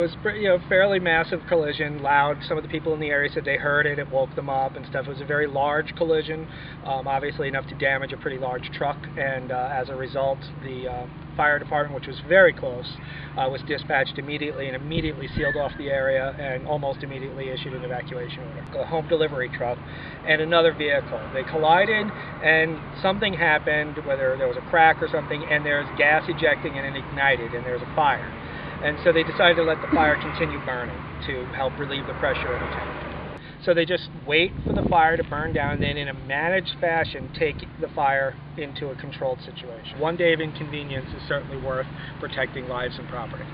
It was fairly massive collision, loud. Some of the people in the area said they heard it, it woke them up and stuff. It was a very large collision, obviously enough to damage a pretty large truck, and as a result, the fire department, which was very close, was dispatched immediately and immediately sealed off the area and almost immediately issued an evacuation order. A home delivery truck and another vehicle. They collided and something happened, whether there was a crack or something, and there's gas ejecting and it ignited and there's a fire. And so they decided to let the fire continue burning to help relieve the pressure in the tank. So they just wait for the fire to burn down, and then in a managed fashion take the fire into a controlled situation. One day of inconvenience is certainly worth protecting lives and property.